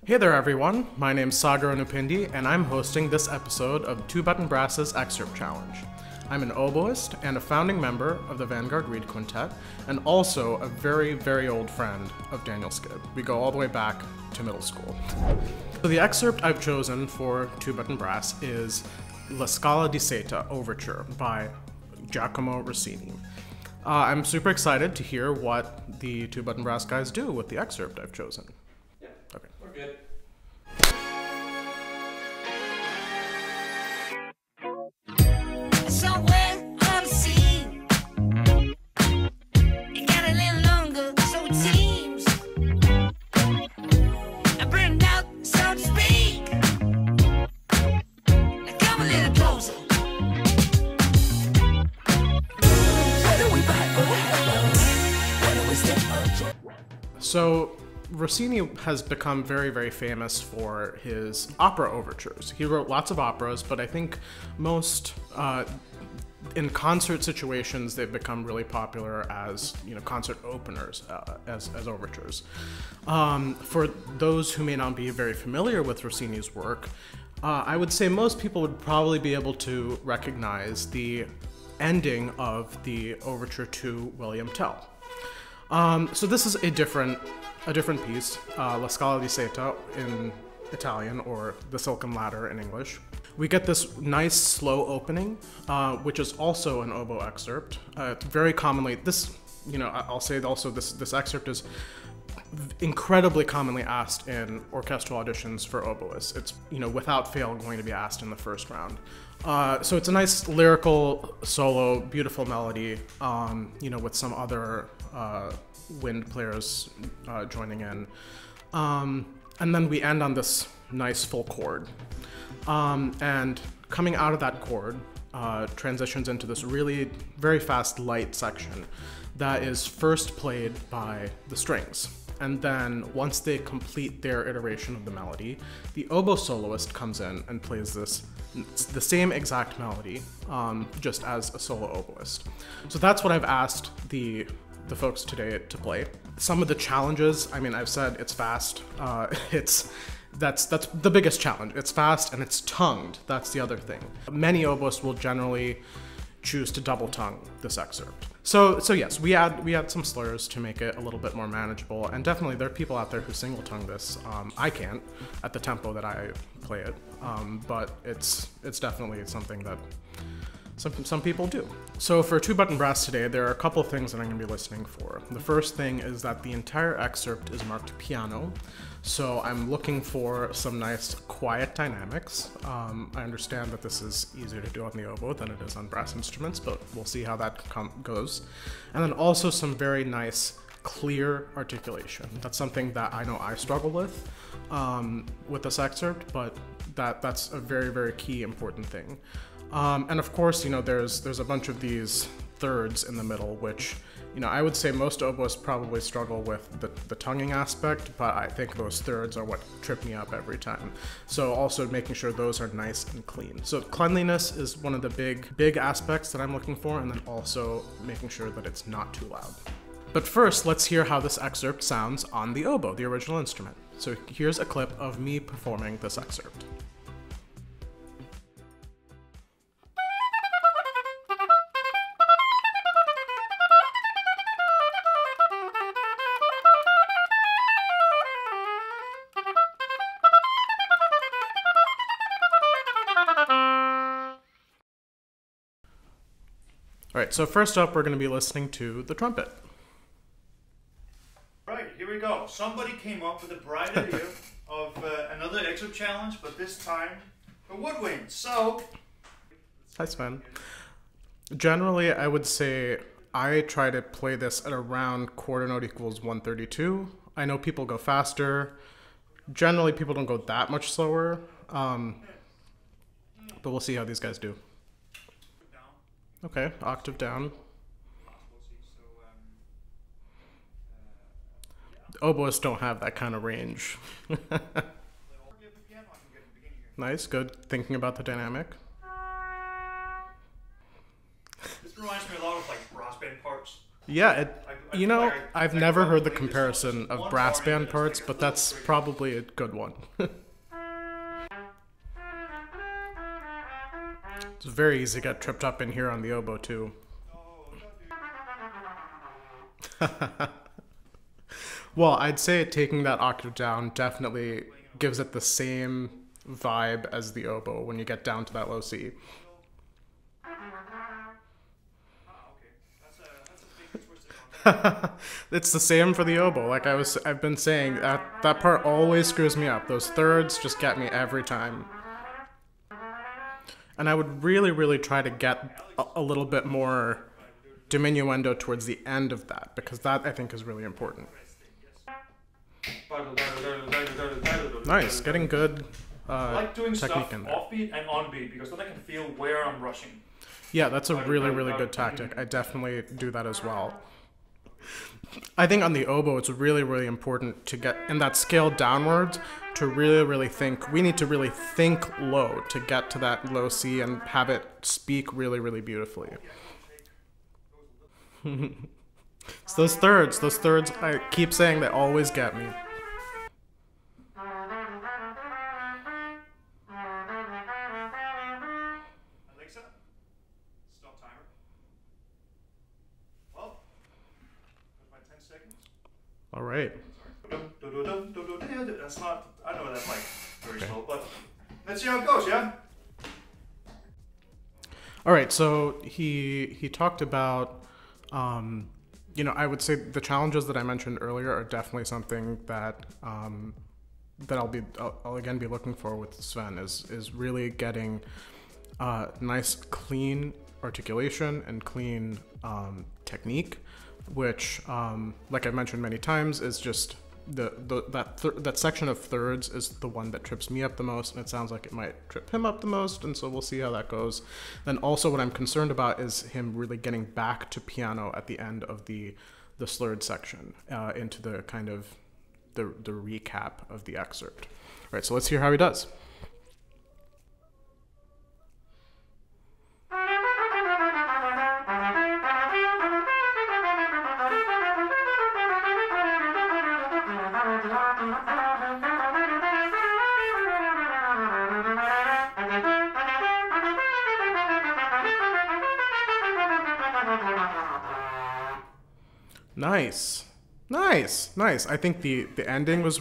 Hey there everyone, my name's Sagar and I'm hosting this episode of Two Button Brass's Excerpt Challenge. I'm an oboist and a founding member of the Vanguard Reed Quintet, and also a very, very old friend of Daniel Skib. We go all the way back to middle school. So the excerpt I've chosen for Two Button Brass is La Scala di Seta, Overture by Gioachino Rossini. I'm super excited to hear what the Two Button Brass guys do with the excerpt I've chosen. Yeah, okay. We're good. Somewhere unseen, it got a little longer, so it seems. I burned out, so to speak. Now come a little closer. So Rossini has become very, very famous for his opera overtures. He wrote lots of operas, but I think most in concert situations they've become really popular as concert openers, as overtures. For those who may not be very familiar with Rossini's work, I would say most people would probably be able to recognize the ending of the overture to William Tell. So this is a different piece, La Scala di Seta in Italian, or The Silken Ladder in English. We get this nice slow opening, which is also an oboe excerpt. Very commonly, I'll say also this excerpt is incredibly commonly asked in orchestral auditions for oboists. It's, without fail going to be asked in the first round. So it's a nice lyrical solo, beautiful melody, with some other wind players joining in. And then we end on this nice full chord. And coming out of that chord transitions into this really very fast light section that is first played by the strings. And then once they complete their iteration of the melody, the oboe soloist comes in and plays the same exact melody, just as a solo oboist. So that's what I've asked the folks today to play. Some of the challenges, I've said it's fast. That's the biggest challenge. It's fast and it's tongued. That's the other thing. Many oboists will generally choose to double tongue this excerpt. So yes, we add some slurs to make it a little bit more manageable, and definitely there are people out there who single tongue this. I can't at the tempo that I play it, but it's definitely something that some people do. So for Two Button Brass today, there are a couple of things that I'm going to be listening for. The first thing is that the entire excerpt is marked piano, so I'm looking for some nice quiet dynamics. I understand that this is easier to do on the oboe than it is on brass instruments, but we'll see how that goes. And then also some very nice clear articulation. That's something that I know I struggle with this excerpt, but that's a very, very key important thing. And of course, there's a bunch of these thirds in the middle, which, I would say most oboists probably struggle with the tonguing aspect, but I think those thirds are what trip me up every time. So also making sure those are nice and clean. So cleanliness is one of the big aspects that I'm looking for, and then also making sure that it's not too loud. But first, let's hear how this excerpt sounds on the oboe, the original instrument. So here's a clip of me performing this excerpt. All right, so first up, we're going to be listening to the trumpet. Right, here we go. Somebody came up with a bright idea of another excerpt challenge, but this time for woodwind. So, hi Svend. Generally, I would say I try to play this at around quarter note equals 132. I know people go faster. Generally, people don't go that much slower, but we'll see how these guys do. Okay, octave down. Oboists don't have that kind of range. Nice, good. Thinking about the dynamic. This reminds me a lot of brass band parts. Yeah, You know, I've never heard the comparison of brass band parts, but that's probably a good one. It's very easy to get tripped up in here on the oboe, too. Well, I'd say taking that octave down definitely gives it the same vibe as the oboe when you get down to that low C. It's the same for the oboe. Like I've been saying, that part always screws me up. Those thirds just get me every time. And I would really, really try to get a little bit more diminuendo towards the end of that, because that I think is really important. Nice, getting good I like doing technique stuff in there. offbeat and onbeat because then I can feel where I'm rushing. Yeah, that's a really, really good tactic. I definitely do that as well. I think on the oboe, it's really, really important to get in that scale downwards to really, really think. We need to really think low to get to that low C and have it speak really, really beautifully. It's those thirds, I keep saying they always get me. Alexa, stop timer. Well, that's my 10 seconds. All right. That's not, I know that's like very slow, but let's see how it goes, yeah? All right, so he talked about, you know, I would say the challenges that I mentioned earlier are definitely something that that I'll again be looking for with Svend is really getting nice clean articulation and clean technique, which like I've mentioned many times is just that section of thirds is the one that trips me up the most, and it sounds like it might trip him up the most, and so we'll see how that goes. Then also what I'm concerned about is him really getting back to piano at the end of the slurred section into the kind of the recap of the excerpt. All right, so let's hear how he does. Nice. I think the ending was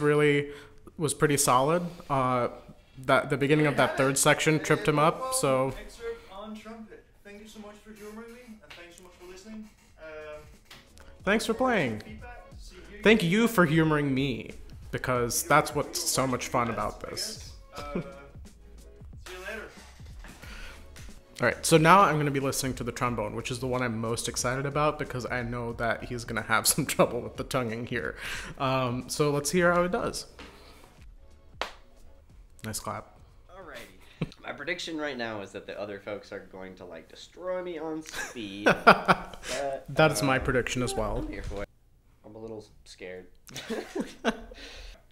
pretty solid. That the beginning of that third section tripped him up. So. Excerpt on trumpet. Thank you so much for humoring me, and thanks so much for listening. Thanks for playing. Thank you for humoring me, because that's what's so much fun about this. See you later. All right, so now I'm going to be listening to the trombone, which is the one I'm most excited about because I know that he's going to have some trouble with the tonguing here. So let's hear how it does. Nice clap. Alrighty. My prediction right now is that the other folks are going to like destroy me on speed. That is my prediction as well. I'm here for it. I'm a little scared.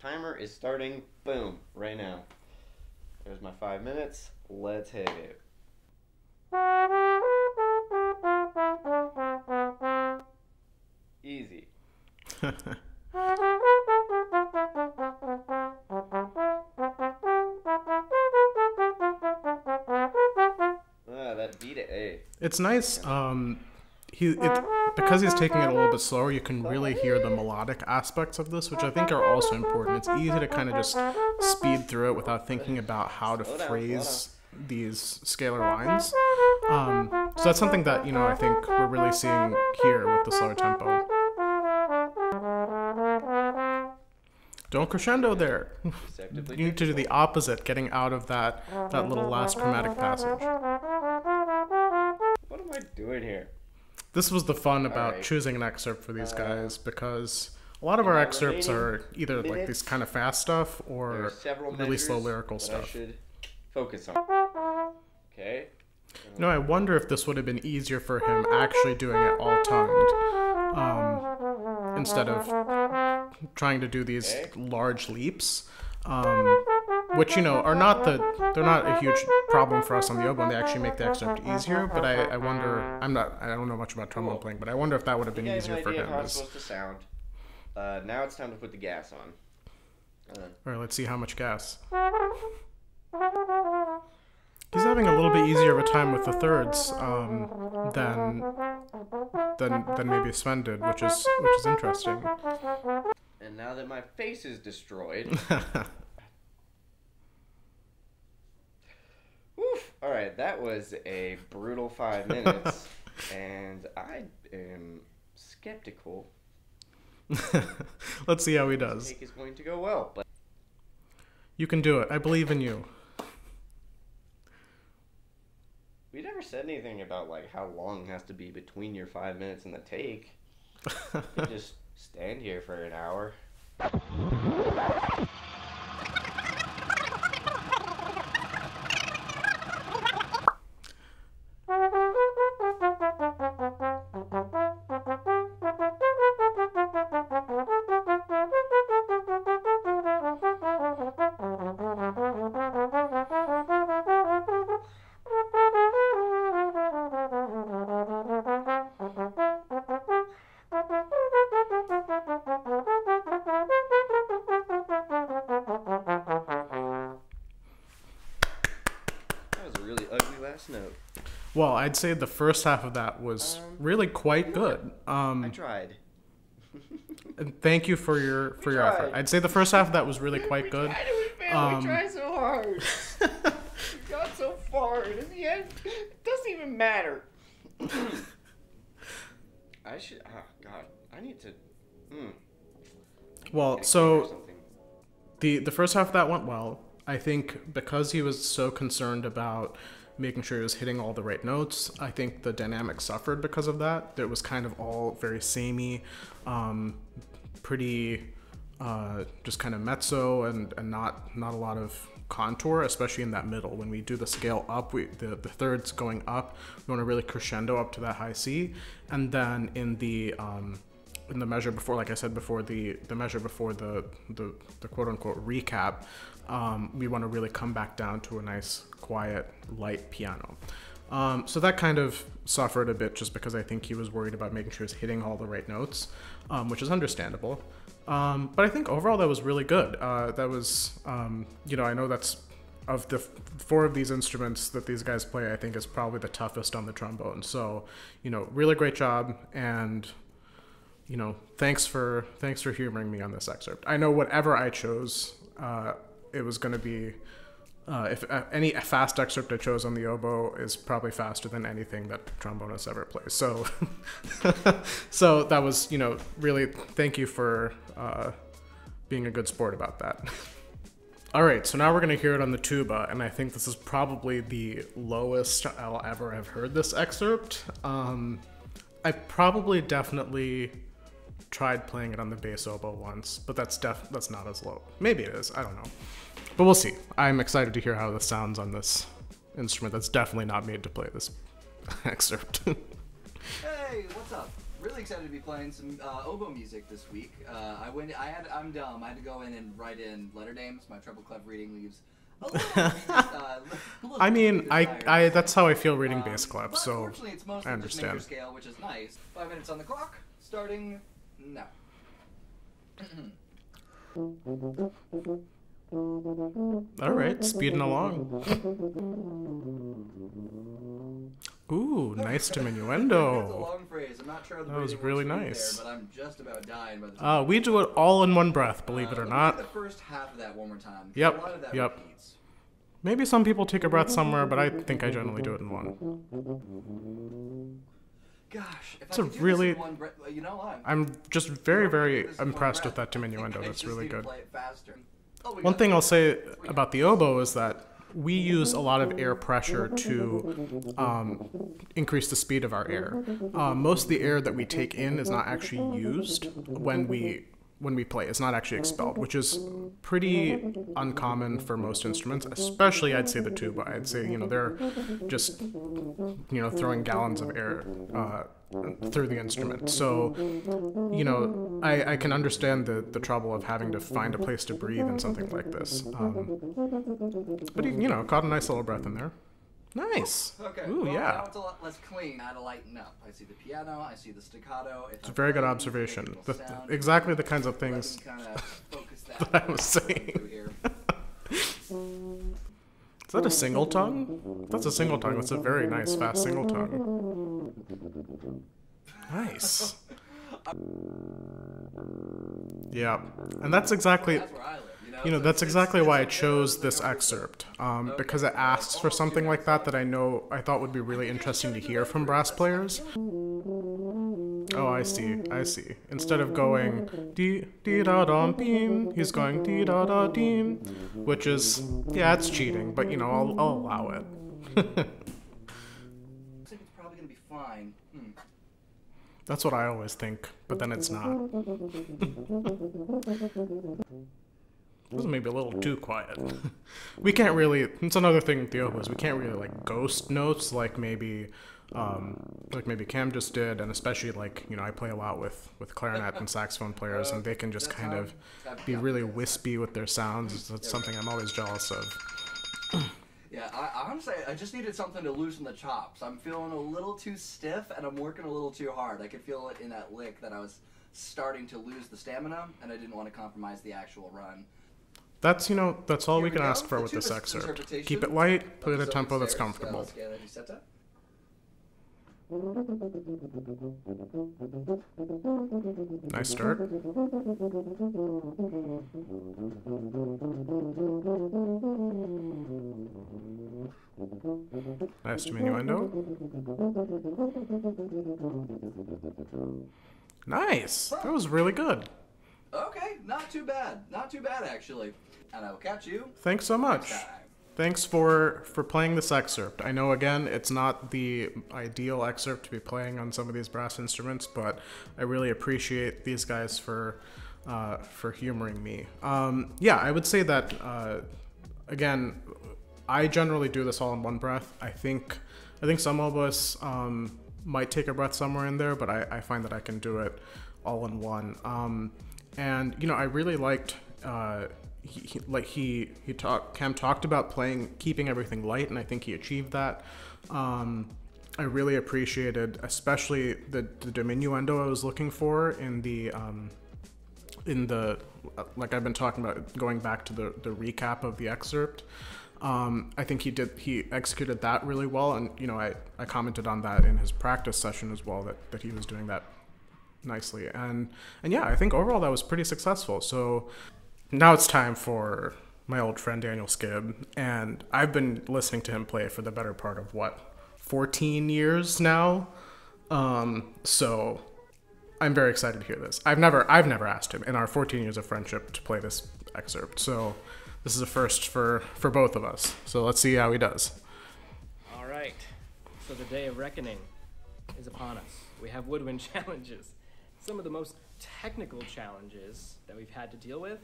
Timer is starting. Boom. Right now. There's my 5 minutes. Let's hit it. Easy. That beat it, eh? It's nice. Because he's taking it a little bit slower, you can really hear the melodic aspects of this, which I think are also important. It's easy to kind of just speed through it without thinking about how to phrase these scalar lines. So that's something that, I think we're really seeing here with the slower tempo. Don't crescendo there. You need to do the opposite, getting out of that little last chromatic passage. What am I doing here? This was the fun about choosing an excerpt for these guys, because a lot of our excerpts are either like this kind of fast stuff or really slow lyrical stuff. I should focus on. Okay. I wonder if this would have been easier for him actually doing it all tongued, instead of trying to do these large leaps. which, you know, they're not a huge problem for us on the oboe, and they actually make the excerpt easier, but I wonder, I don't know much about trombone playing, but I wonder if that would have been easier for him. How it's supposed to sound. Now it's time to put the gas on. Alright, let's see how much gas. He's having a little bit easier of a time with the thirds than maybe Svend did, which is interesting. And now that my face is destroyed. Oof. All right, that was a brutal 5 minutes, and I am skeptical. Let's see how he does. This take is going to go well, but you can do it. I believe in you. we never said anything about like how long has to be between your 5 minutes and the take. You just stand here for an hour. Note. Well, I'd say the first half of that was really quite good. I tried. And thank you for your effort. I'd say the first half of that was really quite good. We tried so hard. We got so far, and in the end, it doesn't even matter. I should. Oh God, I need to. Well, so the first half of that went well. I think because he was so concerned about making sure he was hitting all the right notes, I think the dynamic suffered because of that. It was kind of all very samey, pretty just kind of mezzo and not a lot of contour, especially in that middle. When we do the scale up, the thirds going up, we want to really crescendo up to that high C, and then in the measure before, like I said before, the measure before the quote unquote recap, we want to really come back down to a nice, quiet, light piano. So that kind of suffered a bit just because I think he was worried about making sure he was hitting all the right notes, which is understandable. But I think overall that was really good. That was, you know, I know that's, of the four of these instruments that these guys play, I think is probably the toughest on the trombone. So, you know, really great job, and you know, thanks for humoring me on this excerpt. I know whatever I chose, it was going to be, if any fast excerpt I chose on the oboe is probably faster than anything that trombonist ever plays. So, so that was, you know, really thank you for being a good sport about that. All right, so now we're going to hear it on the tuba, and I think this is probably the lowest I'll ever have heard this excerpt. I probably definitely tried playing it on the bass oboe once, but that's not as low. Maybe it is, I don't know. But we'll see. I'm excited to hear how this sounds on this instrument that's definitely not made to play this excerpt. Hey, what's up? Really excited to be playing some oboe music this week. I'm dumb. I had to go in and write in letter names. My treble clef reading leaves a little I mean, I that's how I feel reading but bass clef, so unfortunately, it's mostly I just major understand. scale, which is nice. 5 minutes on the clock, starting now. All right, speeding along. Ooh, nice That's a diminuendo. long phrase. I'm not sure how the That was breathing really works for you nice. there, but I'm just about dying by the time. We do it all in one breath, believe it or Let me not. do the first half of that one more time. 'Cause Yep, A lot of that yep. repeats. Maybe some people take a breath somewhere, but I think I generally do it in one. Gosh, if It's I a could do really- this in one breath, you know, I'm just very, very this in one impressed with breath. that diminuendo. I That's just really need to good. play it faster. Oh, we One got thing it. I'll say about the oboe is that we use a lot of air pressure to increase the speed of our air. Most of the air that we take in is not actually used when we when we play. It's not actually expelled, which is pretty uncommon for most instruments, especially I'd say the tuba. I'd say, you know, they're just, you know, throwing gallons of air through the instrument. So, you know, I can understand the trouble of having to find a place to breathe in something like this. But he, you know, caught a nice little breath in there. Nice. Okay. Ooh, well, yeah. Now it's a lot less clean. How to lighten up. I see the piano. I see the staccato. It's a very good observation. Exactly the kinds of things that I was saying. Is that a single tongue? That's a single tongue. That's a very nice, fast single tongue. Nice. Yeah, and that's exactly... That's where I live. You know, that's exactly why I chose this excerpt, because it asks for something like that I thought would be really interesting to hear from brass players. Oh, I see. Instead of going dee dee da dum beam, he's going dee da da deem, which is, yeah, it's cheating, but you know, I'll allow it. Looks like it's probably gonna be fine. That's what I always think, but then it's not. This is maybe a little too quiet. We can't really, it's another thing with the oboes, we can't really like ghost notes like maybe Cam just did, and especially like, you know, I play a lot with clarinet and saxophone players, and they can just kind of be really wispy with their sounds. That's something I'm always jealous of. Yeah, I honestly, I just needed something to loosen the chops. I'm feeling a little too stiff, and I'm working a little too hard. I could feel it in that lick that I was starting to lose the stamina, and I didn't want to compromise the actual run. That's, you know, that's all Here we can go. ask for The with this tuba's excerpt. interpretation Keep it light, play of at a the tempo that's Scala comfortable. di Seta. Nice start. Nice diminuendo. Nice. That was really good. Okay, not too bad. Not too bad, actually. And I will catch you Thanks so much. next time. Thanks for playing this excerpt. I know, again, it's not the ideal excerpt to be playing on some of these brass instruments, but I really appreciate these guys for humoring me. Yeah, I would say that, again, I generally do this all in one breath. I think some oboists might take a breath somewhere in there, but I find that I can do it all in one. And, you know, I really liked... Cam talked about keeping everything light, and I think he achieved that. I really appreciated, especially the diminuendo I was looking for in the like I've been talking about, going back to the recap of the excerpt. I think he executed that really well, and you know, I commented on that in his practice session as well, that he was doing that nicely, and yeah, I think overall that was pretty successful. So now it's time for my old friend Daniel Skib, and I've been listening to him play for the better part of 14 years now. So I'm very excited to hear this. I've never asked him in our 14 years of friendship to play this excerpt, so this is a first for both of us. So let's see how he does. All right. So the day of reckoning is upon us. We have woodwind challenges. Some of the most technical challenges that we've had to deal with.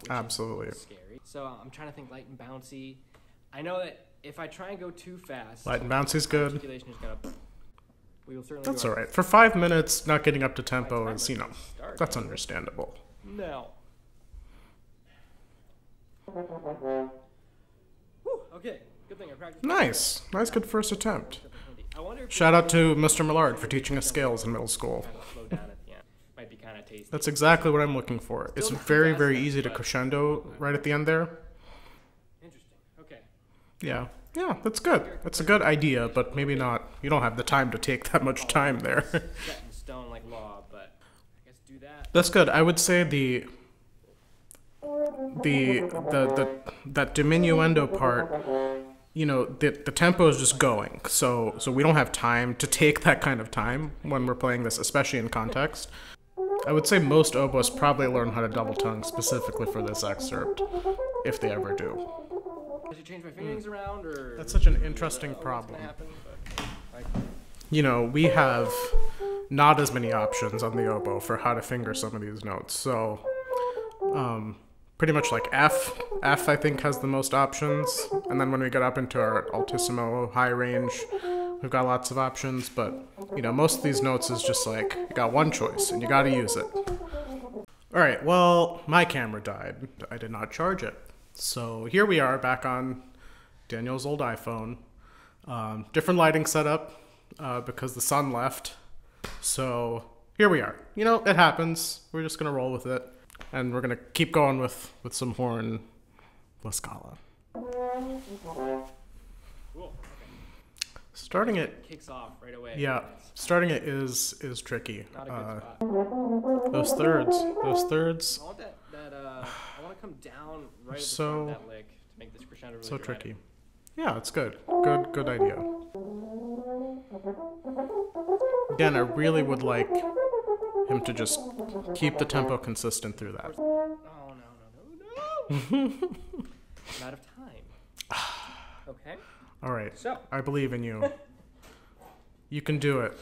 Which Absolutely. is scary. So I'm trying to think light and bouncy. I know that if I try and go too fast, Light and bouncy's good. articulation is gonna. We will certainly. That's do all our right. For 5 minutes, not getting up to tempo My is, you know, timer's gonna start. that's understandable. No. Whew, okay, good thing I practiced. Nice. Nice, good first attempt. I wonder if Shout out to Mr. Millard for teaching us scales in middle school. kind of slow down at the end. Might be kind of tasty. That's exactly what I'm looking for. It's very, very easy to crescendo right at the end there. Interesting. Okay. Yeah. Yeah, that's good. That's a good idea, but maybe not. You don't have the time to take that much time there. Set in stone like law, but I guess do that. That's good. I would say that diminuendo part, you know, the tempo is just going. So we don't have time to take that kind of time when we're playing this, especially in context. I would say most oboists probably learn how to double tongue specifically for this excerpt, if they ever do. I should change my fingerings around, or That's such an interesting what's problem. gonna happen, but, like, You know, we have not as many options on the oboe for how to finger some of these notes. So pretty much like F I think has the most options, and then when we get up into our altissimo high range, we've got lots of options. But you know, most of these notes is just like you got one choice and you got to use it. All right, well, my camera died. I did not charge it, so here we are back on Daniel's old iPhone. Different lighting setup because the sun left. So here we are. You know, it happens. We're just gonna roll with it. And we're going to keep going with some horn La Scala. Cool. Okay. Starting it Kicks off right away. Yeah, starting it is tricky. Not a good spot. Those thirds. I want that I want to come down right at the start of that lick to make this crescendo really so dramatic. tricky. Yeah, it's good. Good idea. Again, I really would like him to just keep the tempo consistent through that. Oh, no. I'm out of time. Okay. All right. So. I believe in you. You can do it.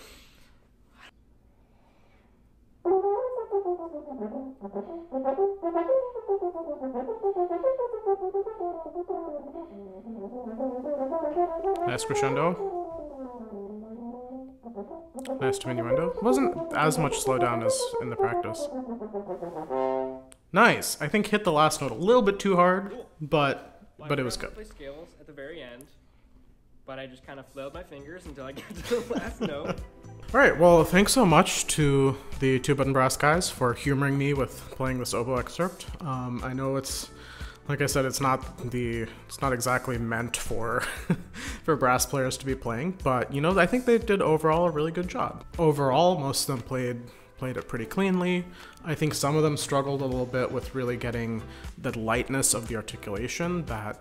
Nice crescendo. Nice diminuendo. Wasn't as much slowdown as in the practice. Nice. I think hit the last note a little bit too hard, but it was good. I play scales at the very end, but I just kind of flailed my fingers until I get to the last note. All right. Well, thanks so much to the Tuba and Brass guys for humoring me with playing this oboe excerpt. I know it's, like I said, it's not exactly meant for for brass players to be playing, but you know, I think they did overall a really good job. Overall, most of them played it pretty cleanly. I think some of them struggled a little bit with really getting the lightness of the articulation that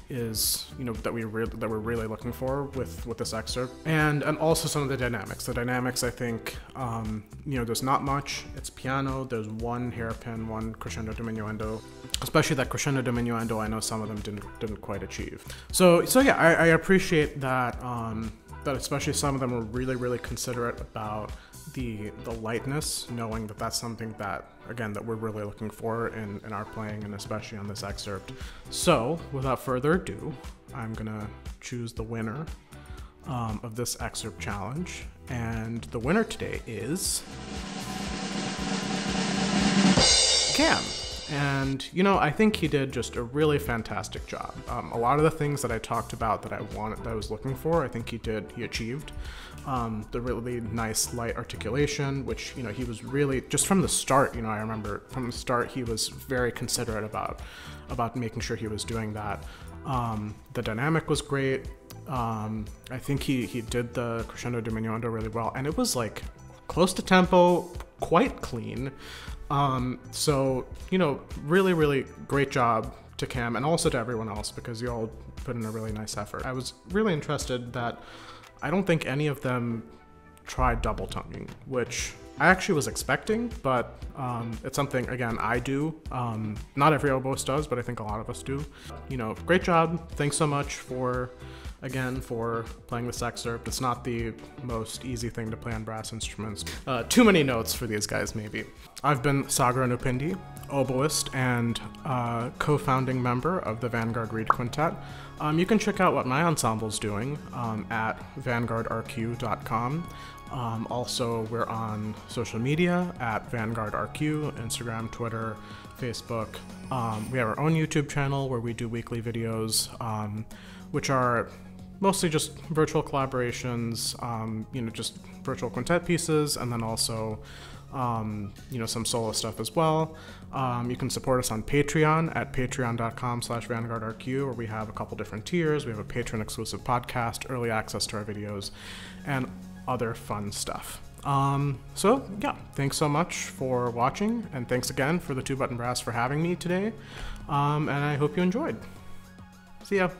is, you know, that we're really looking for with this excerpt, and also some of the dynamics. The dynamics, I think, you know, there's not much. It's piano. There's one hairpin, one crescendo diminuendo. Especially that crescendo diminuendo, I know some of them didn't quite achieve. So yeah, I appreciate that. That especially some of them were really considerate about the lightness, knowing that that's something that, again, that we're really looking for in our playing, and especially on this excerpt. So without further ado, I'm gonna choose the winner of this excerpt challenge, and the winner today is Cam. And, you know, I think he did just a really fantastic job. A lot of the things that I talked about that I was looking for, I think he achieved. The really nice light articulation, which, you know, he was really, just from the start, you know, I remember from the start, he was very considerate about making sure he was doing that. The dynamic was great. I think he did the crescendo diminuendo really well, and it was like close to tempo, quite clean. So, you know, really great job to Cam, and also to everyone else, because you all put in a really nice effort. I was really interested that I don't think any of them tried double tonguing, which I actually was expecting, but it's something, again, I do. Not every oboist does, but I think a lot of us do. You know, great job. Thanks so much for playing this excerpt. It's not the most easy thing to play on brass instruments. Too many notes for these guys, maybe. I've been Sagar Nupindi, oboist and co-founding member of the Vanguard Reed Quintet. You can check out what my ensemble's doing at vanguardraq.com. Also, we're on social media at VanguardRQ, Instagram, Twitter, Facebook. We have our own YouTube channel where we do weekly videos, which are mostly just virtual collaborations, you know, just virtual quintet pieces, and then also, you know, some solo stuff as well. You can support us on Patreon at patreon.com/VanguardRQ, where we have a couple different tiers. We have a patron exclusive podcast, early access to our videos, and other fun stuff. So yeah, thanks so much for watching, and thanks again for the Tuba and Brass for having me today, and I hope you enjoyed. See ya.